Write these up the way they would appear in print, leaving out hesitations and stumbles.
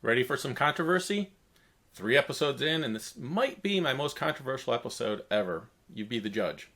Ready for some controversy? 3 episodes in, and this might be my most controversial episode ever. You be the judge.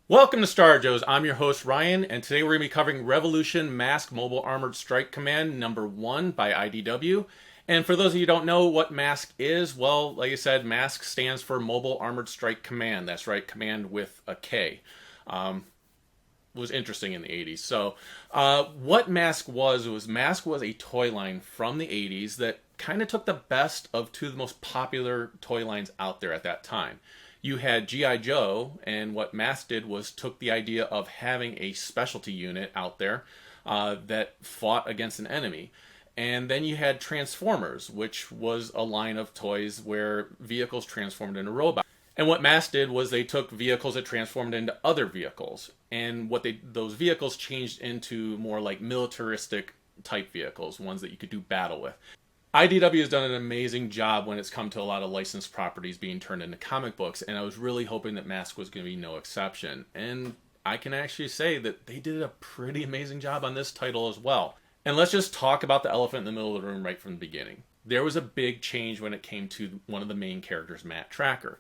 Welcome to Star Joes. I'm your host Ryan, and today we're going to be covering Revolution M.A.S.K Mobile Armored Strike Command #1 by IDW. And for those of you who don't know what M.A.S.K is, well, like I said, M.A.S.K stands for Mobile Armored Strike Command. That's right, command with a K. Was interesting in the 80s. So what M.A.S.K was M.A.S.K was a toy line from the 80s that kind of took the best of two of the most popular toy lines out there at that time. You had G.I. Joe, and what M.A.S.K did was took the idea of having a specialty unit out there that fought against an enemy. And then you had Transformers, which was a line of toys where vehicles transformed into robots. And what M.A.S.K did was they took vehicles that transformed into other vehicles. And those vehicles changed into more like militaristic type vehicles, ones that you could do battle with. IDW has done an amazing job when it's come to a lot of licensed properties being turned into comic books, and I was really hoping that M.A.S.K was going to be no exception. And I can actually say that they did a pretty amazing job on this title as well. And let's just talk about the elephant in the middle of the room right from the beginning. There was a big change when it came to one of the main characters, Matt Trakker.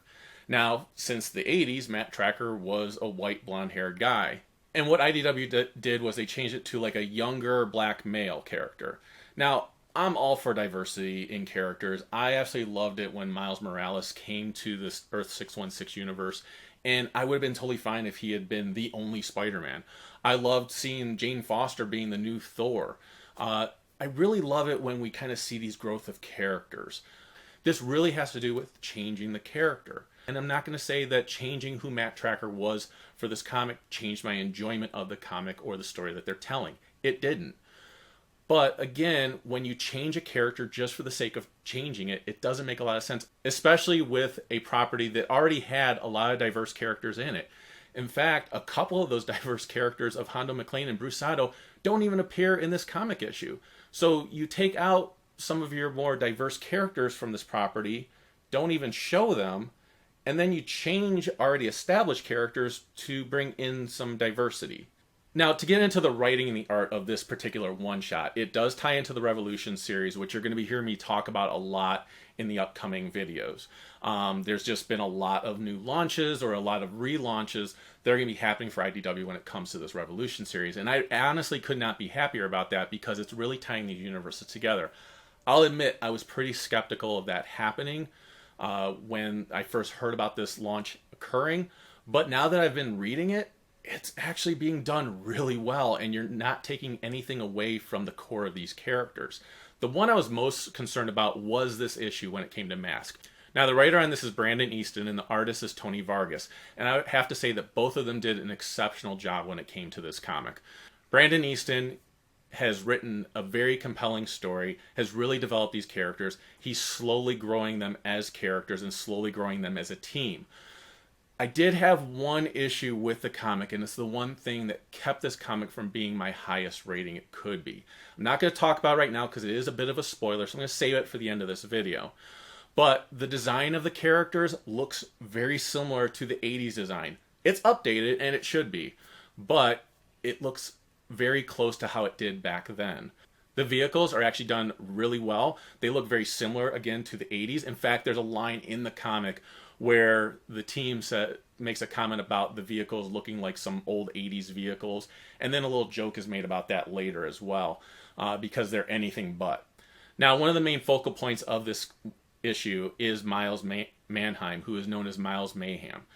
Now, since the 80s, Matt Trakker was a white blonde-haired guy. And what IDW did was they changed it to like a younger black male character. Now, I'm all for diversity in characters. I absolutely loved it when Miles Morales came to this Earth 616 universe, and I would have been totally fine if he had been the only Spider-Man. I loved seeing Jane Foster being the new Thor. I really love it when we kind of see these growth of characters. This really has to do with changing the character. And I'm not going to say that changing who Matt Trakker was for this comic changed my enjoyment of the comic or the story that they're telling. It didn't. But again, when you change a character just for the sake of changing it, it doesn't make a lot of sense, especially with a property that already had a lot of diverse characters in it. In fact, a couple of those diverse characters of Hondo McClane and Bruce Sato don't even appear in this comic issue. So you take out some of your more diverse characters from this property, don't even show them, and then you change already established characters to bring in some diversity. Now, to get into the writing and the art of this particular one-shot, it does tie into the Revolution series, which you're going to be hearing me talk about a lot in the upcoming videos. There's just been a lot of new launches or a lot of relaunches that are going to be happening for IDW when it comes to this Revolution series. And I honestly could not be happier about that because it's really tying these universes together. I'll admit I was pretty skeptical of that happening when I first heard about this launch occurring. But now that I've been reading it, it's actually being done really well, and you're not taking anything away from the core of these characters. The one I was most concerned about was this issue when it came to M.A.S.K. Now, the writer on this is Brandon Easton, and the artist is Tony Vargas. And I have to say that both of them did an exceptional job when it came to this comic. Brandon Easton has written a very compelling story, has really developed these characters. He's slowly growing them as characters and slowly growing them as a team. I did have one issue with the comic, and it's the one thing that kept this comic from being my highest rating it could be. I'm not going to talk about it right now because it is a bit of a spoiler, so I'm going to save it for the end of this video. But the design of the characters looks very similar to the 80s design. It's updated, and it should be, but it looks very close to how it did back then. The vehicles are actually done really well. They look very similar, again, to the 80s. In fact, there's a line in the comic where the team makes a comment about the vehicles looking like some old 80s vehicles, and then a little joke is made about that later as well, because they're anything but. Now, one of the main focal points of this issue is Miles Mannheim, who is known as Miles Mayhem.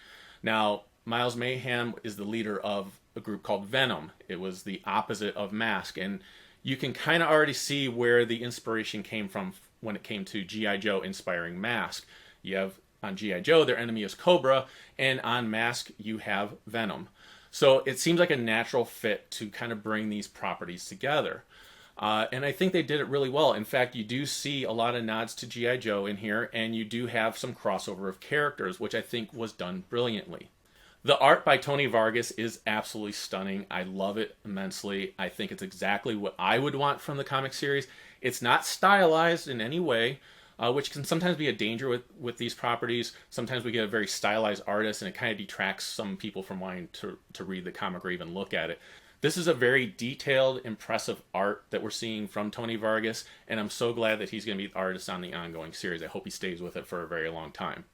Now, Miles Mayhem is the leader of a group called V.E.N.O.M. It was the opposite of M.A.S.K, and you can kind of already see where the inspiration came from when it came to G.I. Joe inspiring M.A.S.K. You have on G.I. Joe, their enemy is Cobra, and on M.A.S.K, you have Venom. So it seems like a natural fit to kind of bring these properties together. And I think they did it really well. In fact, you do see a lot of nods to G.I. Joe in here, and you do have some crossover of characters, which I think was done brilliantly. The art by Tony Vargas is absolutely stunning. I love it immensely. I think it's exactly what I would want from the comic series. It's not stylized in any way. which can sometimes be a danger with these properties. Sometimes we get a very stylized artist, and it kind of detracts some people from wanting to read the comic or even look at it. This is a very detailed, impressive art that we're seeing from Tony Vargas, and I'm so glad that he's going to be the artist on the ongoing series. I hope he stays with it for a very long time.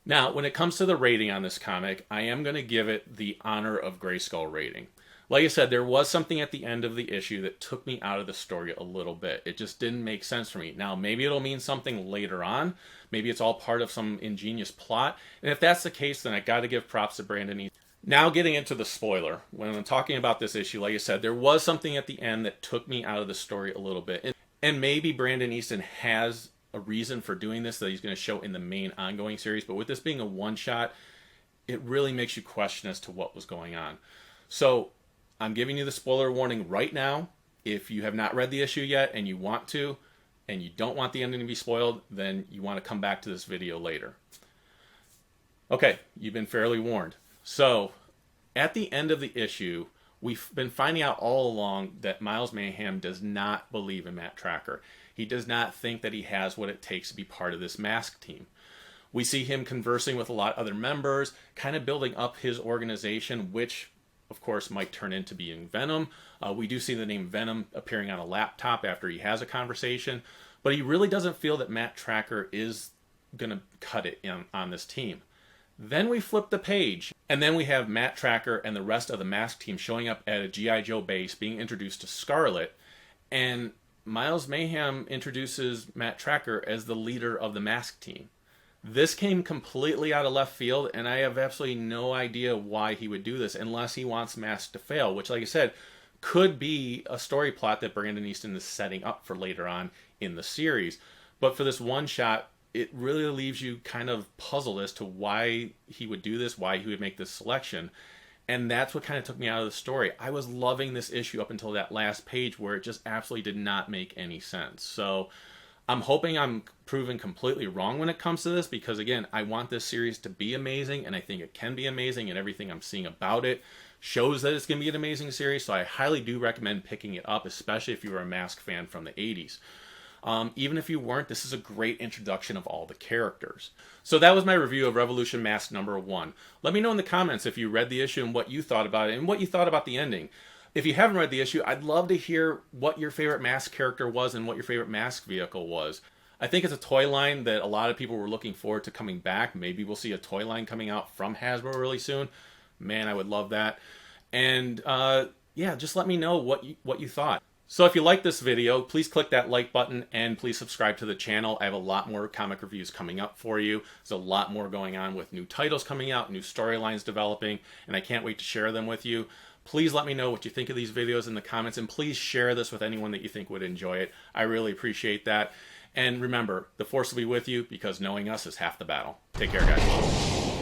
Now, when it comes to the rating on this comic, I am going to give it the Honor of Grayskull rating. Like I said, there was something at the end of the issue that took me out of the story a little bit. It just didn't make sense for me. Now, maybe it'll mean something later on. Maybe it's all part of some ingenious plot. And if that's the case, then I got to give props to Brandon Easton. Now getting into the spoiler. When I'm talking about this issue, like I said, there was something at the end that took me out of the story a little bit. And maybe Brandon Easton has a reason for doing this that he's going to show in the main ongoing series. But with this being a one-shot, it really makes you question as to what was going on. So I'm giving you the spoiler warning right now. If you have not read the issue yet and you want to, and you don't want the ending to be spoiled, then you want to come back to this video later. Okay, you've been fairly warned. So, at the end of the issue, we've been finding out all along that Miles Mayhem does not believe in Matt Trakker. He does not think that he has what it takes to be part of this M.A.S.K team. We see him conversing with a lot of other members, kind of building up his organization, which of course might turn into being V.E.N.O.M. We do see the name V.E.N.O.M. appearing on a laptop after he has a conversation, but he really doesn't feel that Matt Trakker is going to cut it on this team. Then we flip the page, and then we have Matt Trakker and the rest of the M.A.S.K team showing up at a G.I. Joe base, being introduced to Scarlet, and Miles Mayhem introduces Matt Trakker as the leader of the M.A.S.K team. This came completely out of left field, and I have absolutely no idea why he would do this unless he wants M.A.S.K to fail, which, like I said, could be a story plot that Brandon Easton is setting up for later on in the series. But for this one shot, it really leaves you kind of puzzled as to why he would do this, why he would make this selection. And that's what kind of took me out of the story. I was loving this issue up until that last page where it just absolutely did not make any sense. So I'm hoping I'm proven completely wrong when it comes to this, because again, I want this series to be amazing, and I think it can be amazing, and everything I'm seeing about it shows that it's going to be an amazing series. So I highly do recommend picking it up, especially if you were a M.A.S.K fan from the 80s. Even if you weren't, this is a great introduction of all the characters. So that was my review of Revolution M.A.S.K #1. Let me know in the comments if you read the issue and what you thought about it, and what you thought about the ending. If you haven't read the issue, I'd love to hear what your favorite M.A.S.K character was and what your favorite M.A.S.K vehicle was. I think it's a toy line that a lot of people were looking forward to coming back. Maybe we'll see a toy line coming out from Hasbro really soon. Man, I would love that. And yeah, just let me know what you thought. So if you like this video, please click that like button and please subscribe to the channel. I have a lot more comic reviews coming up for you. There's a lot more going on with new titles coming out, new storylines developing, and I can't wait to share them with you. Please let me know what you think of these videos in the comments, and please share this with anyone that you think would enjoy it. I really appreciate that. And remember, the Force will be with you, because knowing us is half the battle. Take care, guys.